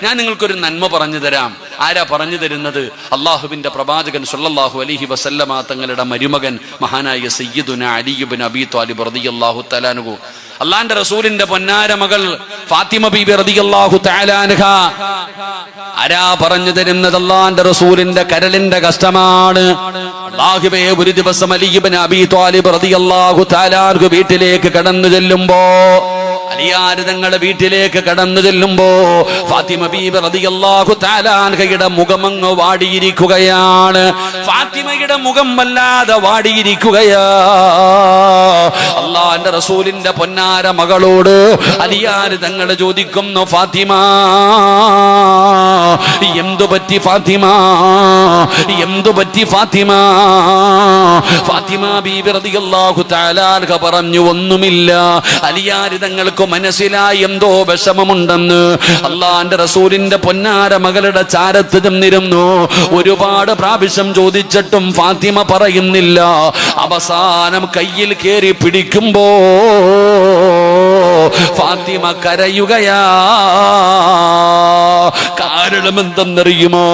ഞാൻ നിങ്ങൾക്കൊരു നന്മ പറഞ്ഞു തരാം. ആരാ പറഞ്ഞു തരുന്നത്? അള്ളാഹുവിന്റെ പ്രവാചകൻ സല്ലല്ലാഹു അലൈഹി വസല്ലമ തങ്ങളുടെ മരുമകൻ മഹാനായ സയ്യിദുന അലി ഇബ്നു അബീ ത്വാലിബ് റളിയല്ലാഹു തആല അൻഹു. അള്ളാന്റെ റസൂലിന്റെ പൊന്നാര മകൾ ഫാത്തിമ ബീബി റളിയല്ലാഹു തആല അൻഹ. ആരാ പറഞ്ഞു തരുന്നത്? അള്ളാന്റെ റസൂലിന്റെ കരളിന്റെ കഷ്ടമാണ്. അല്ലാഹുവേ, ഒരു ദിവസം അലി ഇബ്നു അബീ ത്വാലിബ് റളിയല്ലാഹു തആല അൻഹു വീട്ടിലേക്ക് കടന്നു ചെല്ലുമ്പോ, അലിയാര് തങ്ങളുടെ വീട്ടിലേക്ക് കടന്നു ചെല്ലുമ്പോ ഫാത്തിമ ബീബി റളിയല്ലാഹു തആല അൻഹയുടെ മുഖമങ്ങ് വാടിയിരിക്കുകയാണ്. ഫാത്തിമയുടെ മുഖം വല്ലാതെ വാടിയിരിക്കുകയാ. അല്ലാഹുവിന്റെ റസൂലിന്റെ പൊന്നാര മകളോട് അലിയാര് തങ്ങൾ ചോദിക്കുന്നു, ഫാത്തിമ, എന്തു പറ്റി ഫാത്തിമ, എന്തു പറ്റി ഫാത്തിമ? ഫാത്തിമ ബീബി റളിയല്ലാഹു തആല അൻഹ പറഞ്ഞു, ഒന്നുമില്ല. അലിയാര് തങ്ങൾക്ക് മനസ്സിലായി എന്തോ വിഷമമുണ്ടെന്ന്. അള്ളാന്റെ റസൂലിന്റെ പൊന്നാര മകളുടെ ചാരത്ത് ചെന്നിരുന്നു. ഒരുപാട് പ്രാവശ്യം ചോദിച്ചിട്ടും ഫാത്തിമ പറയുന്നില്ല. അവസാനം കയ്യിൽ കേറി പിടിക്കുമ്പോ ഫാത്തിമ കരയുകയാ. കാരണം എന്തെന്നറിയുമോ?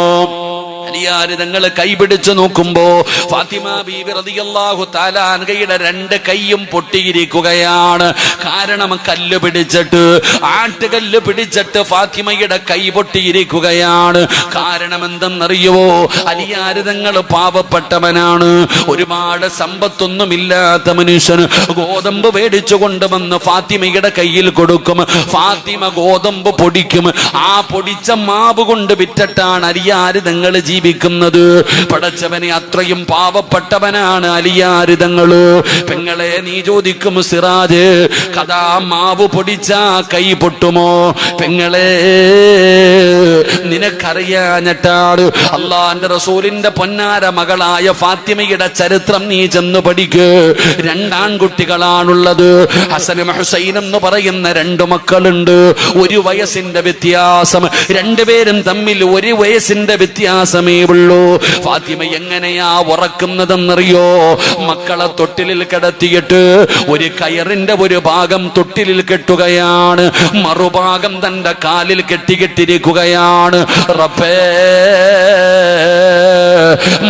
അലിയാര് തങ്ങൾ കൈപിടിച്ചു നോക്കുമ്പോ ഫാത്തിമ ബീബി റളിയല്ലാഹു തആല അൻഹയുടെ രണ്ട് കൈയും പൊട്ടിയിരിക്കുകയാണ്. കാരണം കല്ല് പിടിച്ചിട്ട്, ആട്ടുകല്ല് പിടിച്ചിട്ട് ഫാത്തിമയുടെ കൈ പൊട്ടിയിരിക്കുകയാണ്. കാരണം എന്തെന്നറിയുവോ? അലിയാര് തങ്ങൾ പാവപ്പെട്ടവനാണ്, ഒരുപാട് സമ്പത്തൊന്നുമില്ലാത്ത മനുഷ്യൻ. ഗോതമ്പ് മേടിച്ചു കൊണ്ടുവന്ന് ഫാത്തിമയുടെ കയ്യിൽ കൊടുക്കും. ഫാത്തിമ ഗോതമ്പ് പൊടിക്കും. ആ പൊടിച്ച മാവ് കൊണ്ട് വിറ്റിട്ടാണ് അലിയാര് തങ്ങൾ ജീവിക്കുന്നത്. പടച്ചവനെ, അത്രയും പാവപ്പെട്ടവനാണ് അലിയാര് തങ്ങള്. പെങ്ങളെ, നീ ചോദിക്കും, സിറാജ്, കഥാ മാവ് പൊടിച്ചാ കൈ പൊട്ടുമോ? പെങ്ങളെ, നിനക്കറിയാഞ്ഞിട്ടാണ്. അള്ളാന്റെ റസൂലിന്റെ പൊന്നാര മകളായ ഫാത്തിമയുടെ ചരിത്രം നീ ചെന്ന് പഠിക്ക്. രണ്ടാൺകുട്ടികളാണുള്ളത്. ഹസനും ഹുസൈനും എന്ന് പറയുന്ന രണ്ടു മക്കളുണ്ട്. 1 വയസ്സിന്റെ വ്യത്യാസം. രണ്ടുപേരും തമ്മിൽ 1 വയസ്സിന്റെ വ്യത്യാസമേ ഉള്ളൂ. ഫാത്തിമ എങ്ങനെയാ ഉറക്കുന്നതെന്നറിയോ? മക്കളെ തൊട്ടിലിൽ കിടത്തിയിട്ട് ഒരു കയറിന്റെ ഒരു ഭാഗം തൊട്ടിലിൽ കെട്ടുകയാണ്, മറുഭാഗം തന്റെ കാലിൽ കെട്ടിയിട്ടിരിക്കുകയാണ്. റബ്ബേ,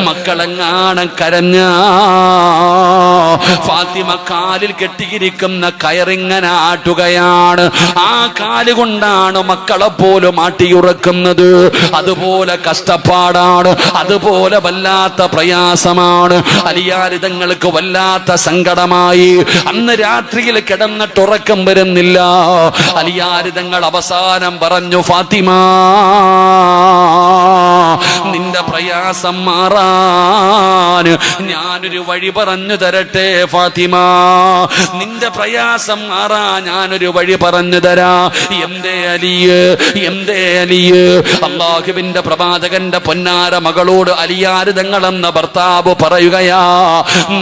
മക്കളെങ്ങാണം കരഞ്ഞ ഫാത്തിമ കാലിൽ കെട്ടിയിരിക്കുന്ന കയറിങ്ങനെ ആട്ടുകയാണ്. ആ കാലുകൊണ്ടാണ് മക്കളെ പോലും ആട്ടിയുറക്കുന്നത്. അതുപോലെ കഷ്ടപ്പാടാണ്, അതുപോലെ വല്ലാത്ത പ്രയാസമാണ്. അലിയാര് തങ്ങൾക്ക് വല്ലാത്ത സങ്കടമായി. അന്ന് രാത്രിയിൽ കിടന്നിട്ട് ഉറക്കം വരുന്നില്ല. അലിയാര് തങ്ങൾ അവസാനം പറഞ്ഞു, ഫാത്തിമ, നിന്റെ പ്രയാസം മാറാൻ ഞാനൊരു വഴി പറഞ്ഞു തരട്ടെ ഫാത്തിമ? നിന്റെ പ്രയാസം മാറാൻ ഞാനൊരു വഴി പറഞ്ഞു തരാ. എന്തേ അലിയ്, എന്തേ അലിയ്? അല്ലാഹുവിന്റെ പ്രവാചകന്റെ പൊന്നാര മകളോട് അലിയാര് തങ്ങളെന്ന ഭർത്താവ് പറയുകയാ,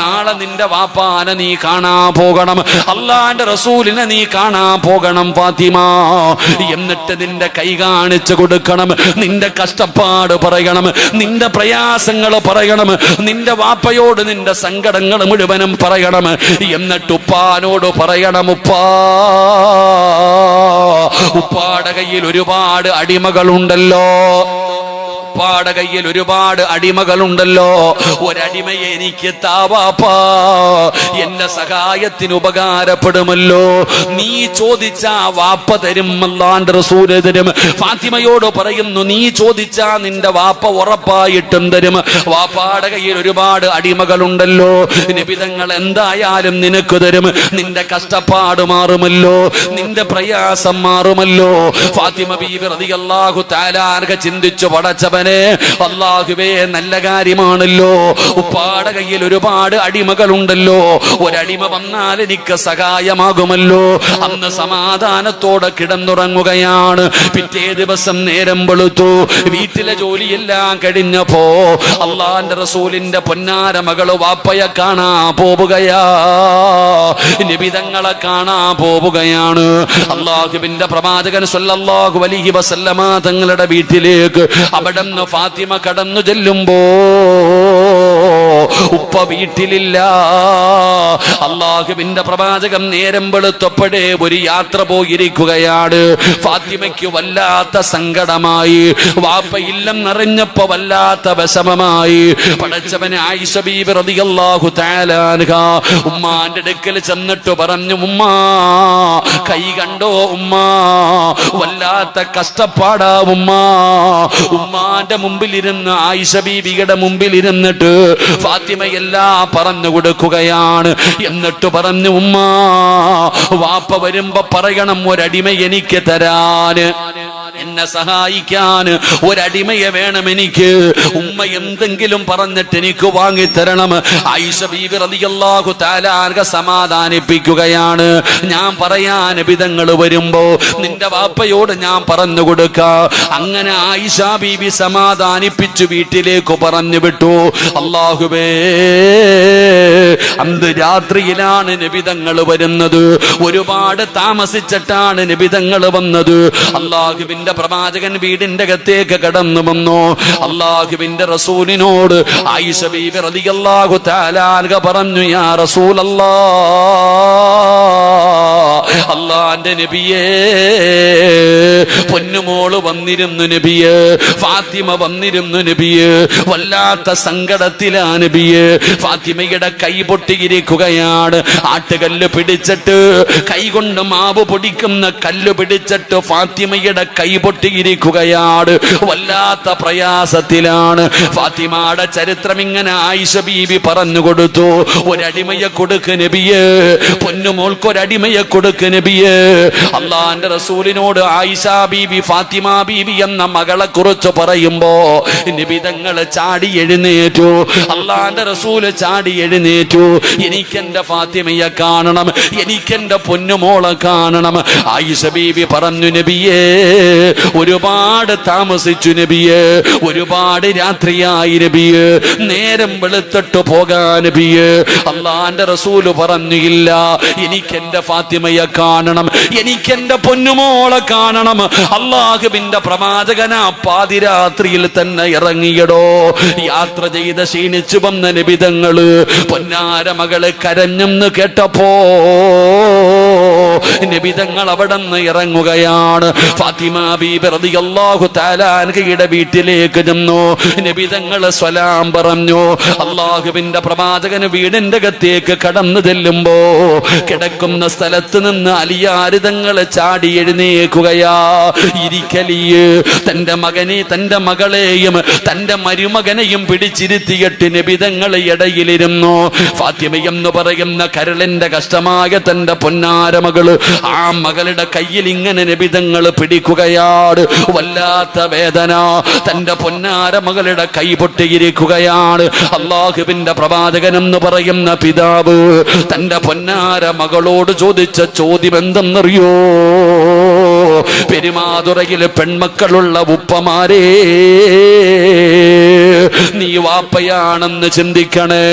നാളെ നിന്റെ വാപ്പാനെ നീ കാണാൻ പോകണം, അള്ളാന്റെ റസൂലിനെ നീ കാണാൻ പോകണം ഫാത്തിമ. എന്നിട്ട് നിന്റെ കൈ കാണിച്ചു കൊടുക്കണം, നിന്റെ കഷ്ടപ്പാട് പറയണം, നിന്റെ പ്രയാസങ്ങൾ പറയണം, നിന്റെ വാപ്പയോട് നിന്റെ സങ്കടങ്ങൾ മുഴുവനും പറയണം. എന്നിട്ട് ഉപ്പാനോട് പറയണം, ഉപ്പാടെ കയ്യിൽ ഒരുപാട് അടിമകളുണ്ടല്ലോ, ഉപ്പാടെ കയ്യിൽ ഒരുപാട് അടിമകളുണ്ടല്ലോ, ഒരടിമയെ എനിക്ക് താവാപ്പാ, എന്റെ സഹായത്തിന് ഉപകാരപ്പെടുമല്ലോ. നീ ചോദിച്ചാ വാപ്പ തരും, അല്ലാഹുവിന്റെ റസൂൽ തരും. ഫാത്തിമയോട് പറയുന്നു, നീ ചോദിച്ചാ നിന്റെ വാപ്പ ഉറപ്പായിട്ടും തരും. വാപ്പാടെ കയ്യിൽ ഒരുപാട് അടിമകളുണ്ടല്ലോ, നബി തങ്ങൾ എന്തായാലും നിനക്ക് തരും. നിന്റെ കഷ്ടപ്പാട് മാറുമല്ലോ, നിന്റെ പ്രയാസം മാറുമല്ലോ. ഫാത്തിമ ബീവി റളിയല്ലാഹു തആല അൻഹ ചിന്തിച്ചു, പടച്ചവൻ അല്ലാഹുവേ, നല്ല കാര്യമാണല്ലോ, ഉപ്പാടെ കയ്യിൽ ഒരുപാട് അടിമകളുണ്ടല്ലോ, ഒരടിമ വന്നാൽ എനിക്ക് സഹായമാകുമല്ലോ. അന്ന് സമാധാനത്തോടെ കിടന്നുറങ്ങുകയാണ്. പിറ്റേ ദിവസം നേരം വെളുത്തു. വീട്ടിലെ ജോലിയെല്ലാം കഴിഞ്ഞപ്പോ അള്ളാന്റെ റസൂലിന്റെ പൊന്നാര മകള് വാപ്പയെ കാണാൻ പോവുകയാ, നിബിതങ്ങളെ കാണാൻ പോവുകയാണ്. അല്ലാഹുവിന്റെ പ്രവാചകൻ സ്വല്ലല്ലാഹു അലൈഹി വസല്ലമ തങ്ങളുടെ വീട്ടിലേക്ക് അവിടെ ഫാത്തിമ കടന്നു ചെല്ലുമ്പോ ഉപ്പ വീട്ടിലില്ല. അള്ളാഹുവിന്റെ പ്രവാചകൻ നേരം വെളുത്തപ്പോഴേ ഒരു യാത്ര പോയിരിക്കുകയാണ്. ഫാത്തിമയ്ക്ക് വല്ലാത്ത സങ്കടമായി, വാപ്പയില്ലെന്നറിഞ്ഞപ്പോ വല്ലാത്ത വിഷമമായി. പടച്ചവനെ ആയിഷ ബീബി റളിയല്ലാഹു തആല അൻഹാ ഉമ്മാന്റെ അടുക്കൽ ചെന്നിട്ട് പറഞ്ഞു, ഉമ്മാ കൈ കണ്ടോ ഉമ്മാ, വല്ലാത്ത കഷ്ടപ്പാടാ ഉമ്മാ. ഉമ്മാന്റെ മുമ്പിലിരുന്ന് ആയിഷ ബീബിയുടെ മുമ്പിലിരുന്നിട്ട് ഫാത്തിമയെല്ലാം പറഞ്ഞു കൊടുക്കുകയാണ്. എന്നിട്ട് പറഞ്ഞു, ഉമ്മാ വാപ്പ വരുമ്പോ പറയണം ഒരടിമ എനിക്ക് തരാന്, എന്നെ സഹായിക്കാൻ ഒരടിമയെ വേണം എനിക്ക്. ഉമ്മ എന്തെങ്കിലും പറഞ്ഞിട്ട് എനിക്ക് വാങ്ങിത്തരണം. ആയിഷ ബീബി റളിയല്ലാഹു തആല അൻഹ സമാധാനിപ്പിക്കുകയാണ്. ഞാൻ പറയാൻ നബിതങ്ങൾ വരുമ്പോ നിന്റെ വാപ്പയോട് ഞാൻ പറഞ്ഞു കൊടുക്കാം. അങ്ങനെ ആയിഷ ബീബി സമാധാനിപ്പിച്ചു വീട്ടിലേക്ക് പറഞ്ഞു വിട്ടു. അല്ലാഹുവേ, അന്ന് രാത്രിയിലാണ് നബിതങ്ങൾ വരുന്നത്. ഒരുപാട് താമസിച്ചിട്ടാണ് നബിതങ്ങൾ വന്നത്. അല്ലാഹുവിന്റെ പ്രവാചകൻ വീടിന്റെ അകത്തേക്ക് കടന്നു വന്നു. അല്ലാഹുവിന്റെ റസൂലിനോട് ആയിഷ ബീബി റളിയല്ലാഹു തആല അൻഹ പറഞ്ഞു, യാ റസൂലല്ലാഹ്, അല്ലാഹുവിന്റെ നബിയേ, പൊന്നുമോള് വന്നിരുന്നു നബിയേ, ഫാത്തിമ വന്നിരുന്നു നബിയേ, വല്ലാത്ത സങ്കടത്തിലാ നബിയേ. ഫാത്തിമയുടെ കൈ പൊട്ടിയിരിക്കുകയാണ്. ആട്ടുകല്ല് പിടിച്ചിട്ട്, കൈകൊണ്ട് മാവ് പൊടിക്കുന്ന കല്ല് പിടിച്ചിട്ട് ഫാത്തിമയുടെ കൈ പൊട്ടിയിരിക്കുകയാണ്. വല്ലാത്ത പ്രയാസത്തിലാണ്. ഫാത്തിമയുടെ ചരിത്രം ഇങ്ങനെ ആയിഷ ബീബി പറഞ്ഞു കൊടുത്തു. ഒരടിമയെ കൊടുക്ക് നബിയേ, പൊന്നുമോൾക്ക് ഒരടിമയെ കൊടുക്ക് നബിയേ. അള്ളാന്റെ റസൂലിനോട് ആയിഷ ബീബി ഫാത്തിമ ബീബി എന്ന മകളെ കുറിച്ച് പറയുമ്പോ നിബിതങ്ങൾ ചാടി എഴുന്നേറ്റു. അള്ളാന്റെ റസൂല് ചാടി എഴുന്നേറ്റു. എനിക്കെന്റെ ഫാത്തിമയെ കാണണം, എനിക്കെന്റെ പൊന്നുമോളെ കാണണം. ആയിഷ ബീബി പറഞ്ഞു, നബിയേ, ഒരുപാട് താമസിച്ചു നബിയേ, ഒരുപാട് രാത്രിയായി നബിയേ, നേരം വെളുത്തിട്ട് പോകാൻ നബിയേ. അള്ളാന്റെ റസൂല് പറഞ്ഞു, ഇല്ല, എനിക്കെന്റെ ഫാത്തിമയെ കാണണം, എനിക്കെന്റെ പൊന്നുമോളെ കാണണം. അള്ളാഹുവിന്റെ പ്രവാചകനാ പാതിരാത്രിയിൽ തന്നെ ഇറങ്ങിയടോ. യാത്ര ചെയ്ത് ക്ഷീണിച്ചു വന്ന നബിതങ്ങള് പൊന്നാര മകള് കരഞ്ഞെന്ന് കേട്ടപ്പോ നബിതങ്ങൾ അവിടെ നിന്ന് ഇറങ്ങുകയാണ്. ഫാത്തിമ ബീബി റളിയല്ലാഹു തആല അൻഹയുടെ വീട്ടിലേക്ക് ചെന്നു. നബിതങ്ങൾ സലാം പറഞ്ഞു. അള്ളാഹുവിന്റെ പ്രവാചകന് വീടിന്റെ അകത്തേക്ക് കടന്നു ചെല്ലുമ്പോ കിടക്കുന്ന സ്ഥലത്ത് നിന്ന് അലിയാരിതങ്ങൾ ചാടി എഴുന്നേക്കുകയാ. ഇരിക്കലിയ് തന്റെ മകനെ, തന്റെ മകളെയും തന്റെ മരുമകനെയും പിടിച്ചിരുത്തിയിട്ട് നബിതങ്ങൾ ഇടയിലിരുന്നു. ഫാത്തിമ എന്ന് പറയുന്ന കരളിന്റെ കഷ്ടമായ തന്റെ പൊന്നാര മകള്, ആ മകളുടെ കയ്യിൽ ഇങ്ങനെ നബിതങ്ങൾ പിടിക്കുകയാണ്. വല്ലാത്ത വേദന. തന്റെ പൊന്നാര മകളുടെ കൈ പൊട്ടിയിരിക്കുകയാണ്. അള്ളാഹുവിന്റെ പ്രവാചകൻ എന്ന് പറയുന്ന പിതാവ് തന്റെ പൊന്നാര മകളോട് ചോദിച്ച ചോദ്യം എന്തെന്നറിയോ? പെരുമാതുറയിൽ പെൺമക്കളുള്ള ഉപ്പമാരേ, നീ വാപ്പയാണെന്ന് ചിന്തിക്കണേ.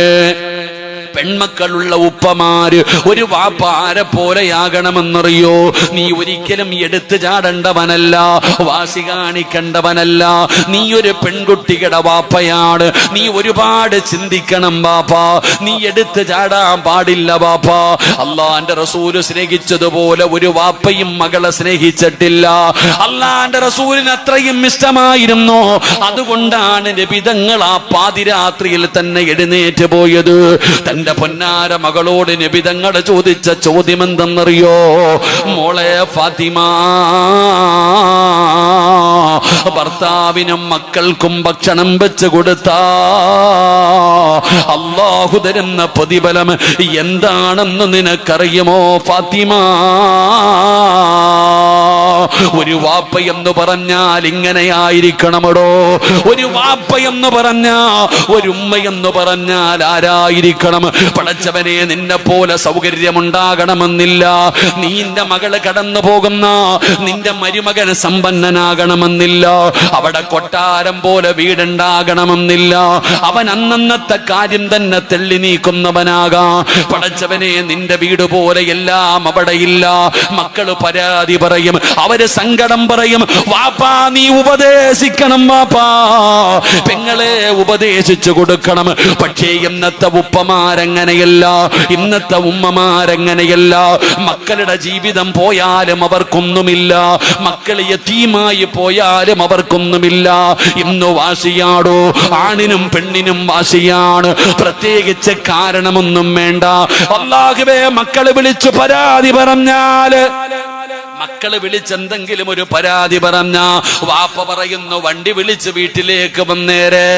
പെൺമക്കളുള്ള ഉപ്പമാര് ഒരു വാപ്പ ആരെ പോലെയാകണമെന്നറിയോ? നീ ഒരിക്കലും എടുത്തു ചാടേണ്ടവനല്ല, വാശി കാണിക്കേണ്ടവനല്ല. നീ ഒരു പെൺകുട്ടിയുടെ വാപ്പയാണ്. നീ ഒരുപാട് ചിന്തിക്കണം വാപ്പ. നീ എടുത്തു ചാടാൻ പാടില്ല വാപ്പ. അള്ളാന്റെ റസൂല് സ്നേഹിച്ചതുപോലെ ഒരു വാപ്പയും മകളെ സ്നേഹിച്ചിട്ടില്ല. അള്ളാന്റെ റസൂലിന് അത്രയും ഇഷ്ടമായിരുന്നു. അതുകൊണ്ടാണ് നബിതങ്ങൾ ആ പാതിരാത്രിയിൽ തന്നെ എഴുന്നേറ്റ് പോയത്. തന്റെ പൊന്നാര മകളോട് നബിതങ്ങൾ ചോദിച്ച ചോദ്യം എന്തെന്നറിയോ? മോളെ ഫാത്തിമ, ഭർത്താവിനും മക്കൾക്കും ഭക്ഷണം വെച്ച് കൊടുത്താ അല്ലാഹു തരുന്ന പ്രതിഫലം എന്താണെന്ന് നിനക്കറിയുമോ ഫാത്തിമ? ഒരു വാപ്പ എന്ന് പറഞ്ഞാൽ ഇങ്ങനെയായിരിക്കണമടോ. ഒരു വാപ്പ എന്ന് പറഞ്ഞാ, ഒരു ഉമ്മ എന്ന് പറഞ്ഞാൽ ആരായിരിക്കണം? പടച്ചവനെ, നിന്നെ പോലെ സൗകര്യമുണ്ടാകണമെന്നില്ല. നിന്റെ മകള് കടന്നു പോകുന്ന നിന്റെ മരുമകൻ സമ്പന്നനാകണമെന്നില്ല. അവിടെ കൊട്ടാരം പോലെ വീടുണ്ടാകണമെന്നില്ല. അവൻ അന്നന്നത്തെ കാര്യം തന്നെ തെള്ളി നീക്കുന്നവനാകാം. പടച്ചവനെ, നിന്റെ വീട് പോലെ എല്ലാം അവിടെ ഇല്ല. മക്കള് പരാതി പറയും, അവര് സങ്കടം പറയും, വാപ്പാ നീ ഉപദേശിക്കണം, വാപ്പാ പെങ്ങളെ ഉപദേശിച്ചു കൊടുക്കണം. പക്ഷേ ഇന്നത്തെ ഉപ്പമാരങ്ങനെയല്ല, ഇന്നത്തെ ഉമ്മമാരങ്ങനെയല്ല. മക്കളുടെ ജീവിതം പോയാലും അവർക്കൊന്നുമില്ല, മക്കൾ യതീമായി പോയാലും അവർക്കൊന്നുമില്ല. ഇന്ന് വാശിയാടോ, ആണിനും പെണ്ണിനും വാശിയാണ്. പ്രത്യേകിച്ച് കാരണമൊന്നും വേണ്ട. അല്ലാഹുവേ, മക്കള് വിളിച്ചു പരാതി പറഞ്ഞാല്, മക്കള് വിളിച്ചെന്തെങ്കിലും ഒരു പരാതി പറഞ്ഞ വാപ്പ പറയുന്നു, വണ്ടി വിളിച്ച് വീട്ടിലേക്ക് വന്നേരെ.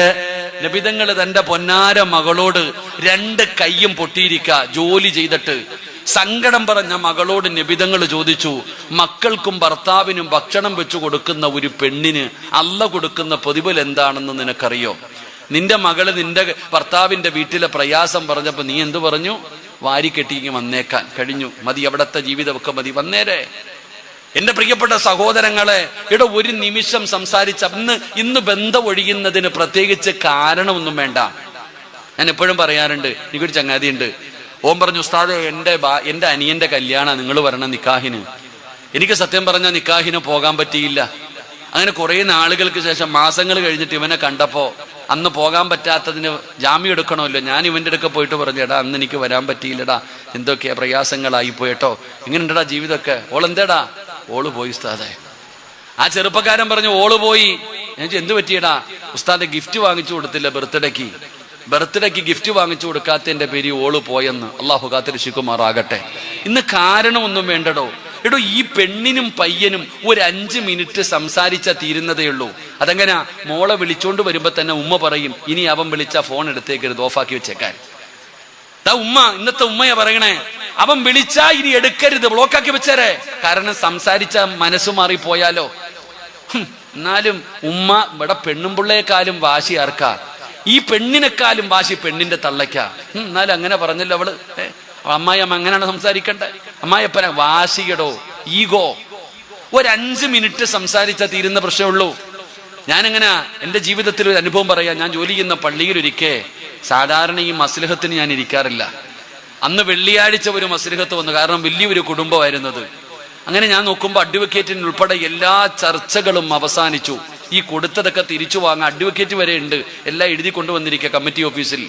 നബിതങ്ങൾ തന്റെ പൊന്നാര മകളോട് 2 കൈയും പൊട്ടിയിരിക്ക ജോലി ചെയ്തിട്ട് സങ്കടം പറഞ്ഞ മകളോട് നബിതങ്ങൾ ചോദിച്ചു, മക്കൾക്കും ഭർത്താവിനും ഭക്ഷണം വെച്ചു കൊടുക്കുന്ന ഒരു പെണ്ണിന് അല്ല കൊടുക്കുന്ന പ്രതിഫലം എന്താണെന്ന് നിനക്കറിയോ? നിന്റെ മകള് നിന്റെ ഭർത്താവിന്റെ വീട്ടിലെ പ്രയാസം പറഞ്ഞപ്പോ നീ എന്തു പറഞ്ഞു? വാരിക്കെട്ടി വന്നേക്കാൻ കഴിഞ്ഞു, മതി, അവിടത്തെ ജീവിതമൊക്കെ മതി, വന്നേരെ. എന്റെ പ്രിയപ്പെട്ട സഹോദരങ്ങളെ, ഇവിടെ ഒരു നിമിഷം സംസാരിച്ച ഇന്ന് ബന്ധം ഒഴിയുന്നതിന് പ്രത്യേകിച്ച് കാരണമൊന്നും വേണ്ട. ഞാൻ എപ്പോഴും പറയാറുണ്ട്, എനിക്കൊരു ചങ്ങാതിയുണ്ട്, ഓൻ പറഞ്ഞു, ഉസ്താദേ എന്റെ അനിയന്റെ കല്യാണം നിങ്ങൾ വരണം നിക്കാഹിന്. എനിക്ക് സത്യം പറഞ്ഞാൽ നിക്കാഹിന് പോകാൻ പറ്റിയില്ല. അങ്ങനെ കുറെ നാളുകൾക്ക് ശേഷം, മാസങ്ങൾ കഴിഞ്ഞിട്ട് ഇവനെ കണ്ടപ്പോ, അന്ന് പോകാൻ പറ്റാത്തതിന് ജാമ്യം എടുക്കണമല്ലോ, ഞാൻ ഇവന്റെ അടുക്ക പോയിട്ട് പറഞ്ഞു, എടാ അന്ന് എനിക്ക് വരാൻ പറ്റിയില്ലടാ, എന്തൊക്കെയാ പ്രയാസങ്ങളായി പോയിട്ടോ, എങ്ങനെയുണ്ടടാ ജീവിതമൊക്കെ? ഓളെന്തേടാ? ഓള് പോയി ഉസ്താദെ. ആ ചെറുപ്പക്കാരൻ പറഞ്ഞു, ഓള് പോയി. ഞാൻ എന്ത് പറ്റിയടാ? ഉസ്താദെ ഗിഫ്റ്റ് വാങ്ങിച്ചു കൊടുത്തില്ല, ബർത്ത്ഡേക്ക് ഗിഫ്റ്റ് വാങ്ങിച്ചു കൊടുക്കാത്തതിന്റെ പേര് ഓള് പോയെന്ന്. അള്ളാഹു കാത്തിരക്ഷിക്കുമാറാകട്ടെ. ഇന്ന് കാരണമൊന്നും വേണ്ടടോ. എടോ, ഈ പെണ്ണിനും പയ്യനും ഒരു 5 മിനിറ്റ് സംസാരിച്ചാ തീരുന്നതേ ഉള്ളൂ. അതെങ്ങനാ? മോളെ വിളിച്ചോണ്ട് വരുമ്പോ തന്നെ ഉമ്മ പറയും, ഇനി അവൻ വിളിച്ച ഫോൺ എടുത്തേക്കരുത്, ഓഫാക്കി വെച്ചേക്കാൻ. ഉമ്മ, ഇന്നത്തെ ഉമ്മയാ പറയണേ, അവൻ വിളിച്ചാ ഇനി എടുക്കരുത്, ബ്ലോക്കാക്കി വെച്ചേരെ. കാരണം സംസാരിച്ച മനസ്സു മാറിപ്പോയാലോ. എന്നാലും ഉമ്മ ഇവിടെ പെണ്ണുമ്പിള്ളയെക്കാളും വാശി ആർക്കാ? ഈ പെണ്ണിനെക്കാളും വാശി പെണ്ണിന്റെ തള്ളയ്ക്കാ. എന്നാലും അങ്ങനെ പറഞ്ഞല്ലോ അവള്. അമ്മായിയമ്മ അങ്ങനെയാണ് സംസാരിക്കണ്ടേ? അമ്മായിയപ്പന വാശിയടോ, ഈഗോ. ഒരു 5 മിനിറ്റ് സംസാരിച്ചാൽ തീരുന്ന പ്രശ്നമുള്ളൂ. ഞാനെങ്ങനെ എന്റെ ജീവിതത്തിൽ ഒരു അനുഭവം പറയാം. ഞാൻ ജോലി ചെയ്യുന്ന പള്ളിയിലൊരിക്കെ, സാധാരണ ഈ മസ്ലിഹത്തിന് ഞാൻ ഇരിക്കാറില്ല. അന്ന് വെള്ളിയാഴ്ച ഒരു മസ്ലിഹത്ത് വന്നു, കാരണം വലിയൊരു കുടുംബമായിരുന്നത്. അങ്ങനെ ഞാൻ നോക്കുമ്പോൾ അഡ്വക്കേറ്റിന് ഉൾപ്പെടെ എല്ലാ ചർച്ചകളും അവസാനിച്ചു. ഈ കൊടുത്തതൊക്കെ തിരിച്ചു വാങ്ങാൻ അഡ്വക്കേറ്റ് വരെ ഉണ്ട്, എല്ലാം എഴുതി കൊണ്ടുവന്നിരിക്കുക കമ്മിറ്റി ഓഫീസിൽ.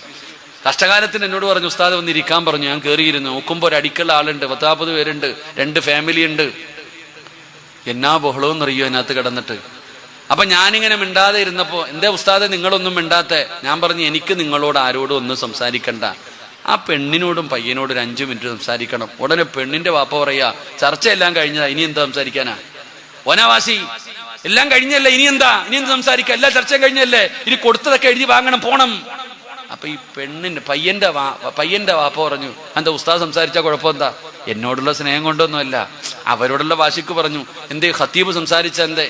കഷ്ടകാലത്തിന് എന്നോട് പറഞ്ഞു, ഉസ്താദ് വന്നിരിക്കാൻ പറഞ്ഞു. ഞാൻ കയറിയിരുന്നു. നോക്കുമ്പോൾ ഒരു അടിക്കുള്ള ആളുണ്ട്, 40 പേരുണ്ട്, 2 ഫാമിലി ഉണ്ട്. എന്നാ ബഹളവും അറിയോ അതിനകത്ത് കിടന്നിട്ട്. അപ്പൊ ഞാനിങ്ങനെ മിണ്ടാതെ ഇരുന്നപ്പോ, എന്തേ ഉസ്താദെ നിങ്ങളൊന്നും മിണ്ടാത്തെ? ഞാൻ പറഞ്ഞു, എനിക്ക് നിങ്ങളോട് ആരോടും ഒന്നും സംസാരിക്കണ്ട, ആ പെണ്ണിനോടും പയ്യനോടും ഒരു 5 മിനിറ്റ് സംസാരിക്കണം. ഉടനെ പെണ്ണിന്റെ വാപ്പ പറയാ, ചർച്ചയെല്ലാം കഴിഞ്ഞതാ, ഇനി എന്താ സംസാരിക്കാനാ? ഓനാവാസി, എല്ലാം കഴിഞ്ഞല്ലേ, ഇനി എന്താ സംസാരിക്കുക? എല്ലാ ചർച്ചയും കഴിഞ്ഞല്ലേ, ഇനി കൊടുത്തതൊക്കെ എഴുതി വാങ്ങണം, പോണം. അപ്പൊ ഈ പയ്യന്റെ വാപ്പ പറഞ്ഞു, എന്താ ഉസ്താദ് സംസാരിച്ചാ കുഴപ്പമെന്താ? എന്നോടുള്ള സ്നേഹം കൊണ്ടൊന്നുമല്ല, അവരോടുള്ള വാശിക്ക് പറഞ്ഞു. എന്തേ ഖത്തീബ് സംസാരിച്ച എന്തേ?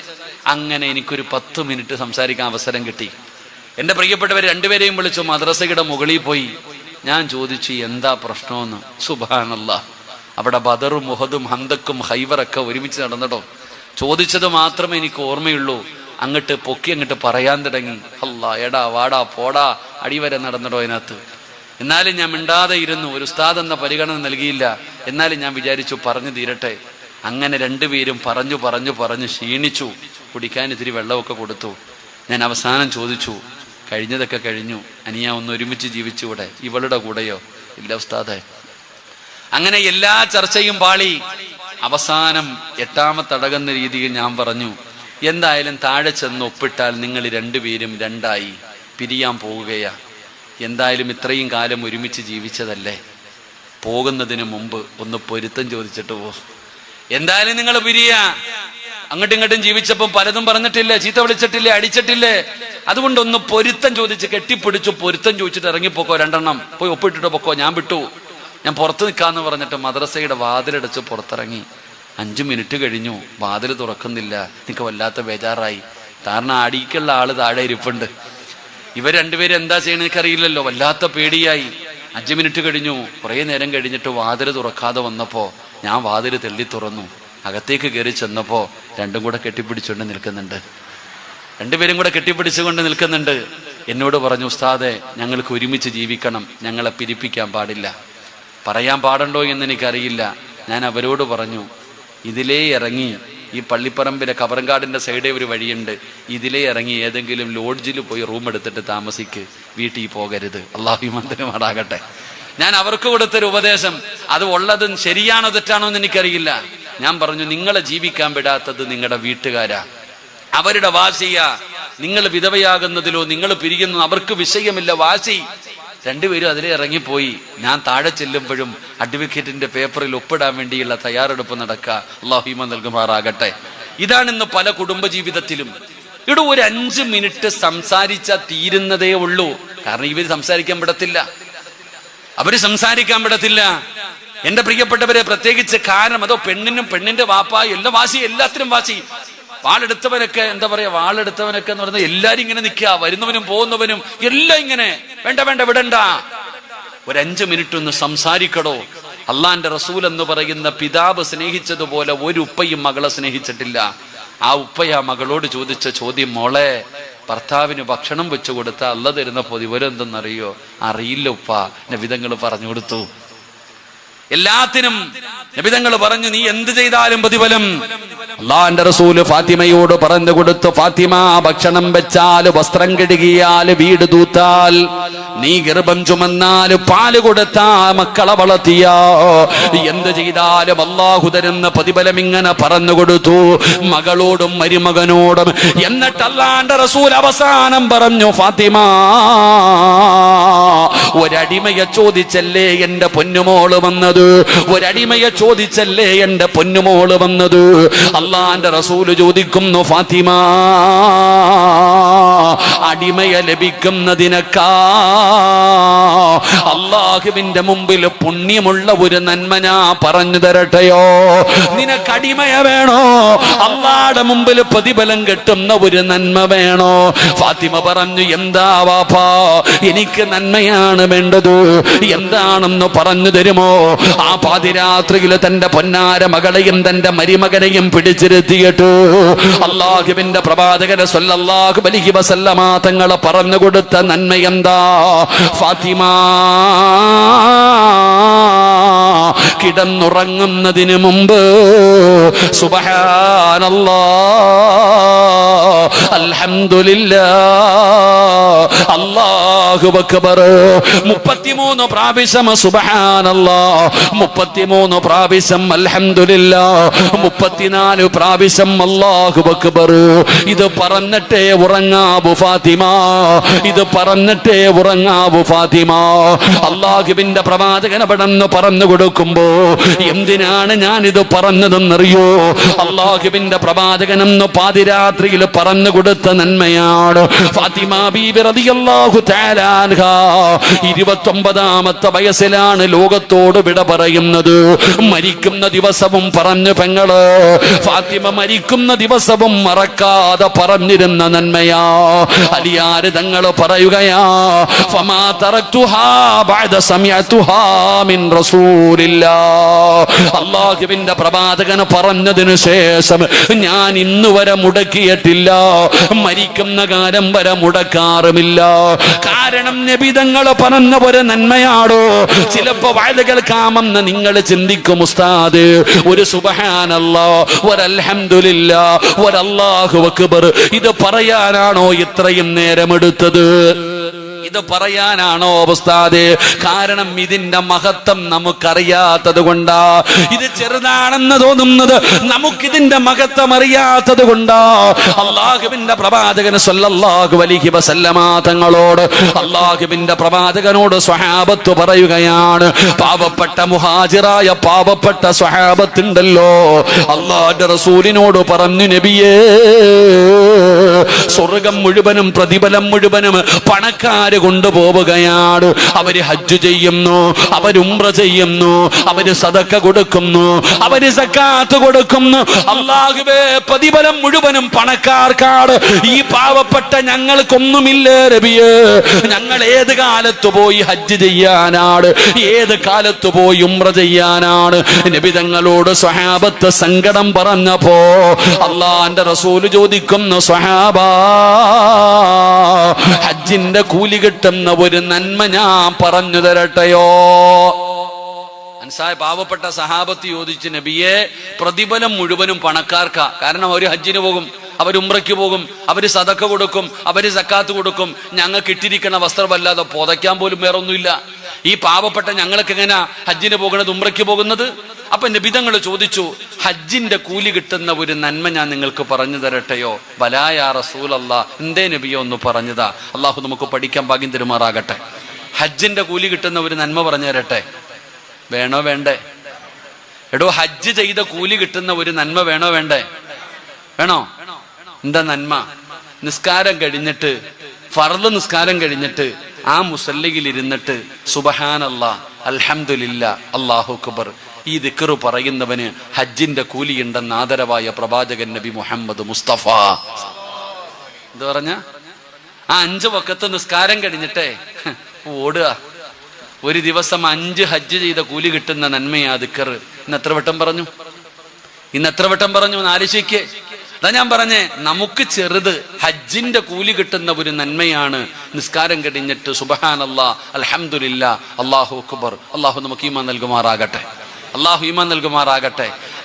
അങ്ങനെ എനിക്കൊരു 10 മിനിറ്റ് സംസാരിക്കാൻ അവസരം കിട്ടി. എന്റെ പ്രിയപ്പെട്ടവർ 2 പേരെയും വിളിച്ചു, മദ്രസയുടെ മുകളിൽ പോയി. ഞാൻ ചോദിച്ചു, എന്താ പ്രശ്നമെന്ന്. സുബ്ഹാനല്ലാഹ്, അവിടെ ബദറും മുഹദും ഹന്തക്കും ഹൈബറൊക്കെ ഒരുമിച്ച് നടന്നിട്ടോ. ചോദിച്ചത് മാത്രമേ എനിക്ക് ഓർമ്മയുള്ളൂ. അങ്ങോട്ട് പൊക്കി അങ്ങോട്ട് പറയാൻ തുടങ്ങി. അല്ലാ, എടാ വാടാ പോടാ അടിവരെ നടന്നിടോ അതിനകത്ത്. എന്നാലും ഞാൻ മിണ്ടാതെ ഇരുന്നു. ഒരു ഉസ്താദ് എന്ന പരിഗണന നൽകിയില്ല. എന്നാലും ഞാൻ വിചാരിച്ചു പറഞ്ഞു തീരട്ടെ. അങ്ങനെ 2 പേരും പറഞ്ഞു ക്ഷീണിച്ചു. കുടിക്കാൻ ഇത്തിരി വെള്ളമൊക്കെ കൊടുത്തു. ഞാൻ അവസാനം ചോദിച്ചു, കഴിഞ്ഞതൊക്കെ കഴിഞ്ഞു, അനിയാ ഒന്ന് ഒരുമിച്ച് ജീവിച്ചുകൂടെ? ഇവളുടെ കൂടെയോ? ഇല്ല ഉസ്താദേ. അങ്ങനെ എല്ലാ ചർച്ചയും പാളി. അവസാനം 8ാമത്തെ അടകുന്ന രീതിയിൽ ഞാൻ പറഞ്ഞു, എന്തായാലും താഴെ ചെന്ന് ഒപ്പിട്ടാൽ നിങ്ങൾ 2 പേരും 2ആയി പിരിയാൻ പോവുകയാ. എന്തായാലും ഇത്രയും കാലം ഒരുമിച്ച് ജീവിച്ചതല്ലേ, പോകുന്നതിന് മുമ്പ് ഒന്ന് പൊരുത്തം ചോദിച്ചിട്ട് പോ. എന്തായാലും നിങ്ങൾ പിരിയാ. അങ്ങോട്ടും ഇങ്ങോട്ടും ജീവിച്ചപ്പം പലതും പറഞ്ഞിട്ടില്ലേ, ചീത്ത വിളിച്ചിട്ടില്ലേ, അടിച്ചിട്ടില്ലേ? അതുകൊണ്ട് ഒന്ന് പൊരുത്തം ചോദിച്ച് കെട്ടിപ്പിടിച്ചു. പൊരുത്തം ചോദിച്ചിട്ട് ഇറങ്ങിപ്പോക്കോ, 2 എണ്ണം പോയി ഒപ്പിട്ടിട്ട് പൊക്കോ, ഞാൻ വിട്ടു, ഞാൻ പുറത്ത് നിൽക്കാന്ന് പറഞ്ഞിട്ട് മദ്രസയുടെ വാതിലടച്ച് പുറത്തിറങ്ങി. 5 മിനിറ്റ് കഴിഞ്ഞു, വാതിൽ തുറക്കുന്നില്ല. എനിക്ക് വല്ലാത്ത ബേജാറായി. കാരണം അടിക്കുള്ള ആള് താഴെ ഇരിപ്പുണ്ട്. ഇവർ 2 പേരും എന്താ ചെയ്യണമെന്ന് എനിക്കറിയില്ലല്ലോ. വല്ലാത്ത പേടിയായി. 5 മിനിറ്റ് കഴിഞ്ഞു. കുറേ നേരം കഴിഞ്ഞിട്ട് വാതിൽ തുറക്കാതെ വന്നപ്പോ ഞാൻ വാതിൽ തെള്ളി തുറന്നു. അകത്തേക്ക് കയറി ചെന്നപ്പോ 2ഉം കൂടെ കെട്ടിപ്പിടിച്ചുകൊണ്ട് നിൽക്കുന്നുണ്ട്. 2 പേരും കൂടെ കെട്ടിപ്പിടിച്ചുകൊണ്ട് നിൽക്കുന്നുണ്ട്. എന്നോട് പറഞ്ഞു, ഉസ്താദെ ഞങ്ങൾക്ക് ഒരുമിച്ച് ജീവിക്കണം, ഞങ്ങളെ പിരിപ്പിക്കാൻ പാടില്ല. പറയാൻ പാടുണ്ടോ എന്ന് എനിക്കറിയില്ല. ഞാൻ അവരോട് പറഞ്ഞു, ഇതിലേ ഇറങ്ങി ഈ പള്ളിപ്പറമ്പിലെ കബറങ്കാടിൻ്റെ സൈഡേ ഒരു വഴിയുണ്ട്, ഇതിലേ ഇറങ്ങി ഏതെങ്കിലും ലോഡ്ജിൽ പോയി റൂം എടുത്തിട്ട് താമസിക്ക്, വീട്ടിൽ പോകരുത്. അള്ളാഹു ഈമാനമാറാകട്ടെ. ഞാൻ അവർക്ക് കൊടുത്തൊരു ഉപദേശം, അത് ഉള്ളതും ശരിയാണോ തെറ്റാണോ എന്ന് എനിക്കറിയില്ല. ഞാൻ പറഞ്ഞു, നിങ്ങളെ ജീവിക്കാൻ വിടാത്തത് നിങ്ങളുടെ വീട്ടുകാരാ, അവരുടെ വാശിയാ. നിങ്ങൾ വിധവയാകുന്നതിലോ നിങ്ങൾ പിരിയുന്നു അവർക്ക് വിഷയമില്ല, വാശി. രണ്ടുപേരും അതിലെ ഇറങ്ങിപ്പോയി. ഞാൻ താഴെ ചെല്ലുമ്പോഴും അഡ്വക്കേറ്റിന്റെ പേപ്പറിൽ ഒപ്പിടാൻ വേണ്ടിയുള്ള തയ്യാറെടുപ്പ് നടക്കുക. അല്ലാഹു ഈമാൻ നൽകുമാറാകട്ടെ. ഇതാണ് ഇന്ന് പല കുടുംബജീവിതത്തിലും. ഇവിടെ ഒരു 5 മിനിറ്റ് സംസാരിച്ചാൽ തീരുന്നതേ ഉള്ളൂ. കാരണം ഇവര് സംസാരിക്കാൻ വിടത്തില്ല, അവര് സംസാരിക്കാൻ വിടത്തില്ല. എന്റെ പ്രിയപ്പെട്ടവരെ, പ്രത്യേകിച്ച് കാരണം അതോ പെണ്ണിനും പെണ്ണിന്റെ വാപ്പായും എല്ലാ വാശി, എല്ലാത്തിനും വാശി. വാളെടുത്തവനൊക്കെ എന്താ പറയാ, വാളെടുത്തവനൊക്കെ എന്ന് പറയുന്നത് എല്ലാരും ഇങ്ങനെ നിൽക്കുക, വരുന്നവനും പോകുന്നവനും എല്ലാം ഇങ്ങനെ. വേണ്ട വേണ്ട, വിടണ്ട, ഒരു 5 മിനിറ്റ് ഒന്ന് സംസാരിക്കടോ. അള്ളാന്റെ റസൂൽ എന്ന് പറയുന്ന പിതാവ് സ്നേഹിച്ചതുപോലെ ഒരു ഉപ്പയും മകളെ സ്നേഹിച്ചിട്ടില്ല. ആ ഉപ്പ ആ മകളോട് ചോദിച്ച ചോദ്യം, മോളെ, ഭർത്താവിന് ഭക്ഷണം വെച്ചു കൊടുത്ത അള്ള തരുന്ന പ്രതിഫലം എന്തെന്നറിയോ? അറിയില്ല ഉപ്പ. നബിതങ്ങൾ പറഞ്ഞു കൊടുത്തു. എല്ലാത്തിനും നബിതങ്ങൾ പറഞ്ഞു, നീ എന്ത് ചെയ്താലും പ്രതിഫലം. അള്ളാന്റെ റസൂല് ഫാത്തിമയോട് പറഞ്ഞു കൊടുത്തു, ഫാത്തിമ, ഭക്ഷണം വെച്ചാൽ, വസ്ത്രം കഴുകിയാൽ, വീട് തൂത്താൽ, നീ ഗർഭം ചുമന്നാൽ, പാല് കൊടുത്താ, മക്കളെ വളർത്തിയാ, എന്ത് ചെയ്താലും അള്ളാഹു തരുന്ന പ്രതിഫലം ഇങ്ങനെ പറഞ്ഞു കൊടുത്തു മകളോടും മരുമകനോടും. എന്നിട്ട് അള്ളാന്റെ റസൂൽ അവസാനം പറഞ്ഞു, ഫാത്തിമ, ഒരടിമയെ ചോദിച്ചല്ലേ എന്റെ പൊന്നുമോള് വന്നത്, ഒരടിമയെ ചോദിച്ചല്ലേ എന്റെ പൊന്നുമോള് വന്നത്. അള്ളാന്റെ റസൂല് ചോദിക്കുന്നു, ഫാത്തിമ, അടിമയെ ലഭിക്കുന്നതിനേക്കാ അള്ളാഹുവിന്റെ മുമ്പിൽ പുണ്യമുള്ള ഒരു നന്മ ഞാൻ പറഞ്ഞു തരട്ടെയോ? നിനക്ക് അടിമയെ വേണോ? അള്ളാഹുടെ മുമ്പിൽ പ്രതിഫലം കിട്ടുന്ന ഒരു നന്മ വേണോ? ഫാത്തിമ പറഞ്ഞു, എന്താ വാപ്പാ, എനിക്ക് നന്മയാണ് വേണ്ടത്, എന്താണെന്ന് പറഞ്ഞു തരുമോ? ആ പാതിരാത്രിയിൽ തന്റെ പൊന്നാര മകളെയും തന്റെ മരുമകനെയും പിടിച്ചിരുത്തിയിട്ട് അള്ളാഹുവിന്റെ പ്രവാചകൻ സ്വല്ലല്ലാഹു അലൈഹി വസല്ലമ തങ്ങളെ പറഞ്ഞു കൊടുത്ത നന്മ എന്താ? ഫാത്തിമ, കിടന്നുറങ്ങുന്നതിന് മുമ്പ് സുബ്ഹാനല്ലാഹ്, അൽഹംദുലില്ലാഹ്, അല്ലാഹു അക്ബർ 33 പ്രാവശ്യം സുബ്ഹാനല്ലാഹ്, 33 പ്രാവശ്യം അൽഹംദുലില്ലാഹ്, 34 പ്രാവശ്യം അല്ലാഹു അക്ബർ. ഇത് പറഞ്ഞിട്ടേ ഉറങ്ങാവൂ ഫാത്തിമ, ഇത് പറഞ്ഞിട്ടേ ഉറങ്ങാവൂ ഫാത്തിമ. അല്ലാഹുവിന്റെ പ്രവാചകൻ അവിടെന്ന് പറഞ്ഞു കൊടുക്കുമ്പോ എന്തിനാണ് ഞാൻ ഇത് പറഞ്ഞതെന്നറിയോ? അല്ലാഹുവിന്റെ പ്രവാചകനെന്ന് പാതിരാത്രിയിൽ പറഞ്ഞു കൊടുത്ത നന്മയാണ്. ഫാത്തിമ ബീബി റളിയല്ലാഹു തആല അൻഹാ 29ാമത്തെ വയസ്സിലാണ് ലോകത്തോട് വിട പറയുന്നത്. മരിക്കുന്ന ദിവസവും പറഞ്ഞു പെങ്ങള്, ഫാത്തിമ മരിക്കുന്ന ദിവസവും മറക്കാതെ പറഞ്ഞിരുന്ന നന്മയാ. അലിയാര് തങ്ങൾ പറയുകയാ, ഫമാ തറക്തുഹാ ബഅദ സമിഅതുഹാ മിൻ റസൂലില്ലാഹ്. അല്ലാഹുവിന്റെ പ്രവാചകൻ പറഞ്ഞതിനു ശേഷം ഞാൻ ഇന്നുവരെ മുടക്കിയിട്ടില്ല, മരിക്കുന്ന കാലം വരെ മുടക്കാറുമില്ല. കാരണം നബി തങ്ങൾ പറഞ്ഞ ഒരു നന്മയാണോ? ചിലപ്പോ വയത് കേൾക്കാമെന്ന് നിങ്ങൾ ചിന്തിക്കും, ഉസ്താദ്, ഒരു സുബ്ഹാനല്ലാഹ്, ഒരു അൽഹംദുലില്ലാഹ്, ഒരു അല്ലാഹു അക്ബർ, ഇത് പറയാനാണോ ഇത്രയും നേരം എടുത്തത്? ഇത് പറയാനാണോ ഉസ്താദേ? കാരണം ഇതിന്റെ മഹത്വം നമുക്കറിയാത്തത് കൊണ്ടാ. ഇത് ചെറുതാണെന്ന് തോന്നുന്നത് നമുക്കിതിന്റെ മഹത്വം അറിയാത്തത് കൊണ്ടാ. അല്ലാഹുവിന്റെ പ്രവാചകൻ സ്വല്ലല്ലാഹു അലൈഹി വസല്ലമ തങ്ങളോട്, അല്ലാഹുവിന്റെ പ്രവാചകനോട് സ്വഹാബത്ത് പറയുകയാണ്, പാവപ്പെട്ട മുഹാജിറായ പാവപ്പെട്ട സ്വഹാബത്തുണ്ടല്ലോ, അല്ലാഹുവിന്റെ റസൂലിനോട് പറഞ്ഞു, നബിയേ, സ്വർഗം മുഴുവനും പ്രതിഫലം മുഴുവനും പണക്കാര് കൊണ്ടുപോവുകയാണ്. അവര് ഹജ്ജ് ചെയ്യുന്നു, അവര് ഉംറ ചെയ്യുന്നു, അവര് സദക്ക കൊടുക്കുന്നു, അവര് സക്കാത്ത് കൊടുക്കുന്നു. അല്ലാഹുവേ, പ്രതിഫലം മുഴുവനും പണക്കാർക്കാണ്. ഈ പാവപ്പെട്ട ഞങ്ങൾക്കൊന്നുമില്ലേ നബിയേ? ഞങ്ങൾ ഏത് കാലത്ത് പോയി ഹജ്ജ് ചെയ്യാനാണ്? ഏത് കാലത്ത് പോയി ഉംറ ചെയ്യാനാണ്? നബി തങ്ങളോട് സ്വഹാബത്ത് സങ്കടം പറഞ്ഞപ്പോ അല്ലാഹുവിന്റെ റസൂല് ചോദിക്കുന്നു, സ്വഹാബാ, ഹജ്ജിന്റെ കൂലി കിട്ടുന്ന ഒരു നന്മ ഞാൻ പറഞ്ഞു തരട്ടെയോ? അൻസാർ പാവപ്പെട്ട സഹാബത്ത് ചോദിച്ച് നബിയെ, പ്രതിഫലം മുഴുവനും പണക്കാർക്കാ. കാരണം അവർ ഹജ്ജിന് പോകും, അവർ ഉംറയ്ക്ക് പോകും, അവര് സദക്ക കൊടുക്കും, അവര് സക്കാത്ത് കൊടുക്കും. ഞങ്ങൾക്ക് ഇട്ടിരിക്കുന്ന വസ്ത്രമല്ലാതെ പുതയ്ക്കാൻ പോലും വേറെ ഒന്നുമില്ല. ഈ പാവപ്പെട്ട ഞങ്ങൾക്ക് എങ്ങനെയാ ഹജ്ജിന് പോകുന്നത്, ഉംറയ്ക്ക് പോകുന്നത്? അപ്പൊ നബിതങ്ങൾ ചോദിച്ചു, ഹജ്ജിന്റെ കൂലി കിട്ടുന്ന ഒരു നന്മ ഞാൻ നിങ്ങൾക്ക് പറഞ്ഞു തരട്ടെയോ? ബലാ യാ റസൂലല്ലാ, എന്തേ നബിയോ ഒന്ന് പറഞ്ഞതാ. അള്ളാഹു നമുക്ക് പഠിക്കാൻ ഭാഗ്യം തരുമാറാകട്ടെ. ഹജ്ജിന്റെ കൂലി കിട്ടുന്ന ഒരു നന്മ പറഞ്ഞു തരട്ടെ. വേണോ വേണ്ടേ? എടോ, ഹജ്ജ് ചെയ്ത കൂലി കിട്ടുന്ന ഒരു നന്മ വേണോ വേണ്ടേ? വേണോ? എന്താ നന്മ? നിസ്കാരം കഴിഞ്ഞിട്ട്, ഫർദ് നിസ്കാരം കഴിഞ്ഞിട്ട് ആ മുസല്ലിയിൽ ഇരുന്നിട്ട് സുബ്ഹാനല്ലാഹ്, അൽഹംദുലില്ലാഹ്, അല്ലാഹു അക്ബർ ഈ ദിക്ർ പറയുന്നവന് ഹജ്ജിന്റെ കൂലിയുണ്ടെന്ന് ആദരവായ പ്രവാചകൻ നബി മുഹമ്മദ് മുസ്തഫ. എന്താ പറഞ്ഞ? ആ 5 വഖത്ത് നിസ്കാരം കഴിഞ്ഞിട്ടേ ഓടുക. ഒരു ദിവസം 5 ഹജ്ജ് ചെയ്ത കൂലി കിട്ടുന്ന നന്മയാ ദിക്ർ. ഇന്ന് എത്ര വട്ടം പറഞ്ഞു? ആലോചിക്കേ. അതാ ഞാൻ പറഞ്ഞേ, നമുക്ക് ചെറുത് ഹജ്ജിന്റെ കൂലി കിട്ടുന്ന ഒരു നന്മയാണ് നിസ്കാരം കഴിഞ്ഞിട്ട് സുബ്ഹാനല്ലാഹ്, അൽഹംദുലില്ലാഹ്, അല്ലാഹു അക്ബർ. അല്ലാഹു നമുക്ക് ഈമാൻ നൽകുമാറാകട്ടെ.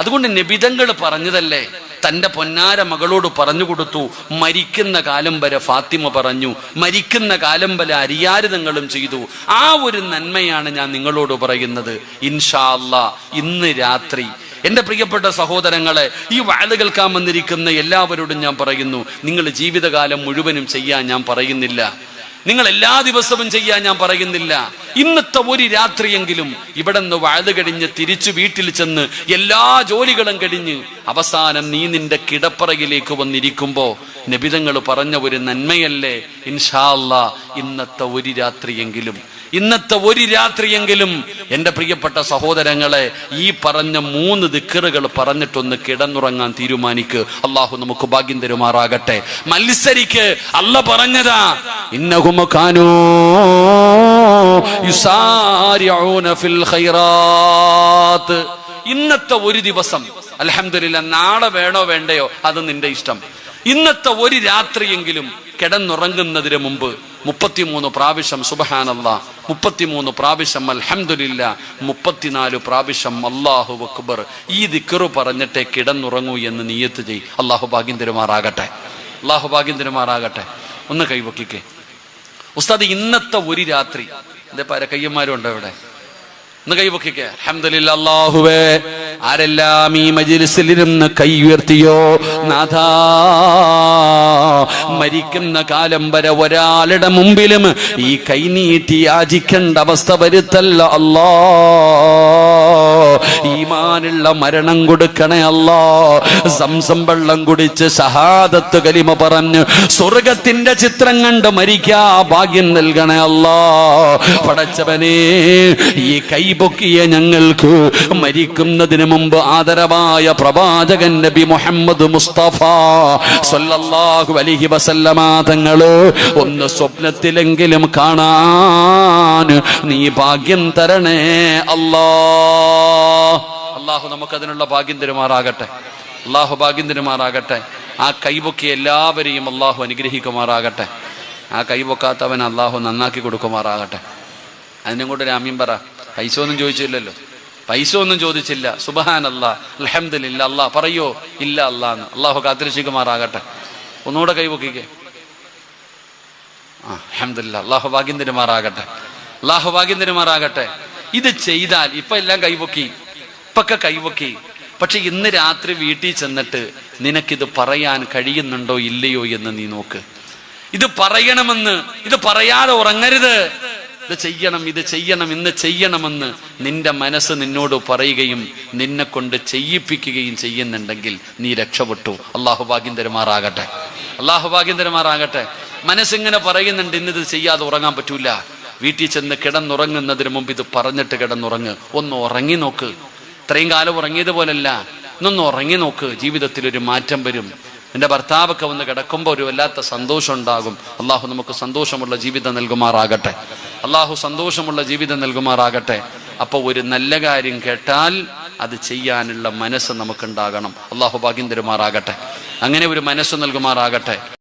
അതുകൊണ്ട് നബിതങ്ങൾ പറഞ്ഞതല്ലേ, തന്റെ പൊന്നാര മകളോട് പറഞ്ഞു കൊടുത്തു. മരിക്കുന്ന കാലം വരെ ഫാത്തിമ പറഞ്ഞു, മരിക്കുന്ന കാലം വരെ അരിയാരിതങ്ങളും ചെയ്തു. ആ ഒരു നന്മയാണ് ഞാൻ നിങ്ങളോട് പറയുന്നത്. ഇൻഷാ അല്ലാഹ് ഇന്ന് രാത്രി എന്റെ പ്രിയപ്പെട്ട സഹോദരങ്ങളെ, ഈ വഅദ് കേൾക്കാൻ വന്നിരിക്കുന്ന എല്ലാവരോടും ഞാൻ പറയുന്നു, നിങ്ങൾ ജീവിതകാലം മുഴുവനും ചെയ്യാൻ ഞാൻ പറയുന്നില്ല, നിങ്ങൾ എല്ലാ ദിവസവും ചെയ്യാൻ ഞാൻ പറയുന്നില്ല. ഇന്നത്തെ ഒരു രാത്രിയെങ്കിലും ഇവിടെ നിന്ന് വഅദ് കഴിഞ്ഞ് തിരിച്ചു വീട്ടിൽ ചെന്ന് എല്ലാ ജോലികളും കഴിഞ്ഞ് അവസാനം നീ നിന്റെ കിടപ്പറയിലേക്ക് വന്നിരിക്കുമ്പോ നബിതങ്ങൾ പറഞ്ഞ ഒരു നന്മയല്ലേ ഇൻഷാ അല്ലാഹ് ഇന്നത്തെ ഒരു രാത്രിയെങ്കിലും എന്റെ പ്രിയപ്പെട്ട സഹോദരങ്ങളെ, ഈ പറഞ്ഞ 3 ദിക്റുകൾ പറഞ്ഞിട്ടൊന്ന് കിടന്നുറങ്ങാൻ തീരുമാനിക്ക്. അള്ളാഹു നമുക്ക് ഭാഗ്യം തരുമാറാകട്ടെ. മത്സരിക്ക്. അല്ല പറഞ്ഞതാ, ഇന്നഹും കാനൂ യുസാരിഊന ഫിൽ ഖൈറാത്ത്. ഇന്നത്തെ ഒരു ദിവസം അൽഹംദുലില്ലാഹ്, നാളെ വേണോ വേണ്ടയോ അത് നിന്റെ ഇഷ്ടം. ഇന്നത്തെ ഒരു രാത്രിയെങ്കിലും കിടന്നുറങ്ങുന്നതിന് മുമ്പ് 33 പ്രാവശ്യം സുബ്ഹാനല്ലാഹ്, 33 പ്രാവശ്യം അൽഹംദുലില്ലാഹ്, 34 പ്രാവശ്യം അല്ലാഹു അക്ബർ ഈ ദിക്ർ പറഞ്ഞിട്ടേ കിടന്നുറങ്ങൂ എന്ന് നിയ്യത്ത് ചെയ്. അല്ലാഹു ഭാഗ്യം തരുമാറാകട്ടെ. ഒന്ന് കൈവക്കിക്കേ. ഉസ്താദ്, ഇന്നത്തെ ഒരു രാത്രി എന്റെ പരക്കയ്യന്മാരും ഉണ്ടോ ഇവിടെ? ഒന്ന് കൈവക്കിക്കേ. അൽഹംദുലില്ലാഹ്. അല്ലാഹുവേ, ആരെല്ലാം ഈ മജ്ലിസിൽ ഇരുന്ന് കൈ ഉയർത്തിയോ നാഥാ, മരിക്കുന്ന കാലം വരെ ഒരാളുടെ മുമ്പിലും ഈ കൈ നീട്ടി യാചിക്കേണ്ട അവസ്ഥ വരുത്തല്ല അല്ലാ. ഈമാനുള്ള മരണം കൊടുക്കണേ അല്ലാ. സംസം വെള്ളം കുടിച്ച് ഷഹാദത്ത് കലിമ പറഞ്ഞ് സ്വർഗത്തിന്റെ ചിത്രം കണ്ട് മരിക്കാ ഭാഗ്യം നൽകണേ അല്ലാ. പടച്ചവനേ, ഈ കൈ പൊക്കിയ ഞങ്ങൾക്ക് മരിക്കുന്നതിന് മുമ്പ് ആദരവായ പ്രവാചകൻ നബി മുഹമ്മദ് മുസ്തഫ സ്വല്ലല്ലാഹു അലൈഹി വസല്ലമ തങ്ങള് ഒന്ന് സ്വപ്നത്തിലെങ്കിലും കാണാൻ നീ ഭാഗ്യം തരണേ അല്ലാ. അല്ലാഹു നമുക്കതിനുള്ള ഭാഗ്യം തരുമാറാകട്ടെ. ആ കൈപൊക്കി എല്ലാവരെയും അല്ലാഹു അനുഗ്രഹിക്കുമാറാകട്ടെ. ആ കൈപൊക്കാത്തവൻ അല്ലാഹു നന്നാക്കി കൊടുക്കുമാറാകട്ടെ. അതിനും കൂടെ ഒരു ആമീൻ പറ. പൈസ ഒന്നും ചോദിച്ചില്ല. സുബ്ഹാനല്ലാഹ്, അൽഹംദുലില്ലാഹ്. അല്ലാഹ് പറയോ? ഇല്ല അല്ലാന്ന്. അല്ലാഹു കാത്തിരക്ഷിക്കുമാറാകട്ടെ. ഒന്നുകൂടെ കൈപൊക്കിക്കേ. അൽഹംദുലില്ലാഹ്. അല്ലാഹു ഭാഗ്യം തരുമാറാകട്ടെ. ഇത് ചെയ്താൽ ഇപ്പൊ എല്ലാം കൈപൊക്കി. പക്ഷെ ഇന്ന് രാത്രി വീട്ടിൽ ചെന്നിട്ട് നിനക്കിത് പറയാൻ കഴിയുന്നുണ്ടോ ഇല്ലയോ എന്ന് നീ നോക്ക്. ഇത് പറയണമെന്ന്, ഇത് പറയാതെ ഉറങ്ങരുത്. ഇത് ചെയ്യണം, ഇന്ന് ചെയ്യണമെന്ന് നിന്റെ മനസ്സ് നിന്നോട് പറയുകയും നിന്നെ കൊണ്ട് ചെയ്യിപ്പിക്കുകയും ചെയ്യുന്നുണ്ടെങ്കിൽ നീ രക്ഷപ്പെട്ടു. അല്ലാഹു ഭാഗ്യം തരുമാറാകട്ടെ. മനസ്സിങ്ങനെ പറയുന്നുണ്ട് ഇന്നിത് ചെയ്യാതെ ഉറങ്ങാൻ പറ്റൂല. വീട്ടിൽ ചെന്ന് കിടന്നുറങ്ങുന്നതിന് മുമ്പ് ഇത് പറഞ്ഞിട്ട് കിടന്നുറങ്ങ്. ഒന്ന് ഉറങ്ങി നോക്ക്. ഇത്രയും കാലം ഉറങ്ങിയതുപോലല്ല, ഇന്നൊന്ന് ഉറങ്ങി നോക്ക്. ജീവിതത്തിൽ ഒരു മാറ്റം വരും. എൻ്റെ ഭർത്താവൊക്കെ വന്ന് കിടക്കുമ്പോൾ ഒരു വല്ലാത്ത സന്തോഷം ഉണ്ടാകും. അള്ളാഹു നമുക്ക് സന്തോഷമുള്ള ജീവിതം നൽകുമാറാകട്ടെ. അപ്പോൾ ഒരു നല്ല കാര്യം കേട്ടാൽ അത് ചെയ്യാനുള്ള മനസ്സ് നമുക്കുണ്ടാകണം. അള്ളാഹു ഭാഗ്യം തരുമാറാകട്ടെ. അങ്ങനെ ഒരു മനസ്സ് നൽകുമാറാകട്ടെ.